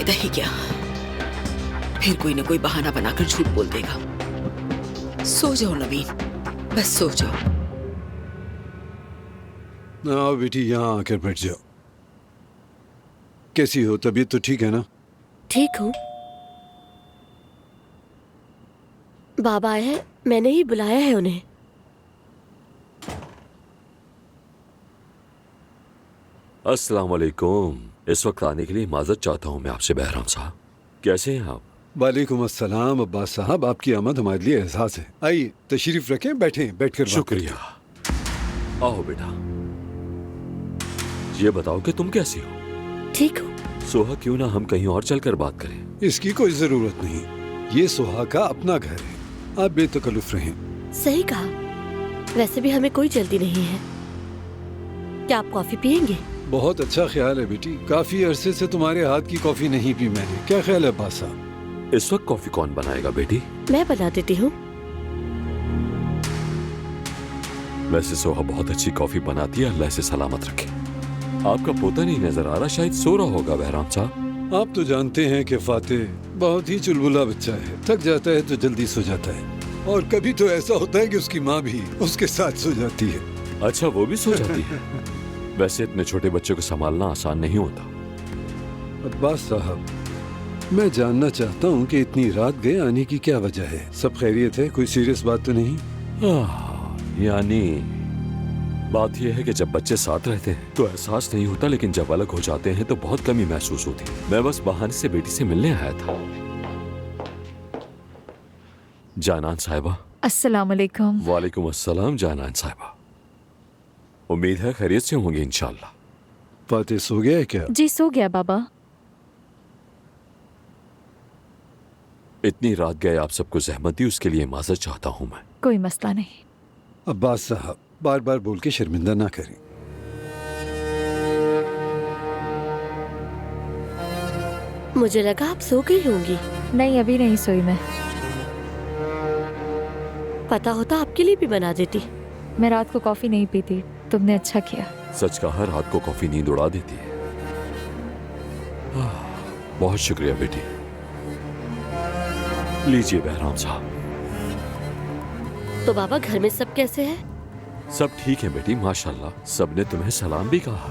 फायदा ही क्या, फिर कोई ना कोई बहाना बनाकर झूठ बोल देगा। सो जाओ नवीन, बस सो जाओ। आओ बेटी, यहाँ आकर बैठ जाओ। कैसी हो, तबीयत तो ठीक है ना? ठीक हूँ। बाबा आए हैं, मैंने ही बुलाया है उन्हें। अस्सलाम वालेकुम। इस वक्त आने के लिए माजरत चाहता हूँ मैं आपसे बहराम साहब। कैसे हैं आप? वालेकुम अस्सलाम अब्बास साहब, आपकी आमद हमारे लिए एहसास है। आइए तशरीफ रखें, बैठें, बैठकर बात शुक्रिया। आओ बेटा, ये बताओ कि तुम कैसी हो? ठीक हूँ। सोहा, क्यों ना हम कहीं और चलकर बात करें? करते। इसकी कोई जरूरत नहीं, ये सोहा का अपना घर है, आप बेतकल्लुफ रहें। सही कहा। वैसे भी हमें कोई जल्दी नहीं है। क्या आप कॉफी पियेंगे? बहुत अच्छा ख्याल है बेटी, काफी अरसे से तुम्हारे हाथ की कॉफी नहीं पी मैंने। क्या ख्याल है अब्बास साहब? इस वक्त कॉफी कौन बनाएगा बेटी? मैं बना देती हूँ। वैसे सोहा बहुत अच्छी कॉफी बनाती है, अल्लाह से सलामत रखे। आपका पोता नहीं नजर आ रहा, शायद सो रहा होगा बहराम साहब। आप तो जानते हैं कि फातिह बहुत ही चुलबुला बच्चा है, थक जाता है तो जल्दी सो जाता है, और कभी तो ऐसा होता है कि उसकी माँ भी उसके साथ सो जाती है। अच्छा, वो भी सो जाती है? वैसे इतने छोटे बच्चे को संभालना आसान नहीं होता। अब्बास साहब, मैं जानना चाहता हूँ कि इतनी रात गए आने की क्या वजह है? सब खैरियत है? कोई सीरियस बात तो नहीं? यानी बात यह है कि जब बच्चे साथ रहते हैं तो एहसास नहीं होता, लेकिन जब अलग हो जाते हैं तो बहुत कमी महसूस होती है। मैं बस बहाने से बेटी से मिलने आया था। जानान साहिबा। अस्सलाम वालेकुम। वालेकुम अस्सलाम जानान साहिबा। उम्मीद है खैरियत से होंगे इंशाल्लाह। फातिह सो गया है क्या? जी सो गया बाबा। इतनी रात गए आप सबको जहमत दी, उसके लिए माजरत चाहता हूँ मैं। कोई मसला नहीं। अब्बास साहब, बार बार बोल के शर्मिंदा ना करें। मुझे लगा आप सो गई होंगी। नहीं, अभी नहीं सोई मैं। पता होता आपके लिए भी बना देती। मैं रात को कॉफी नहीं पीती, तुमने अच्छा किया। सच कहा, रात को कॉफी नींद उड़ा देती है। बहुत शुक्रिया बेटी। लीजिए बहराम साहब। तो बाबा, घर में सब कैसे हैं? सब ठीक है बेटी, माशाल्लाह। सबने तुम्हें सलाम भी कहा।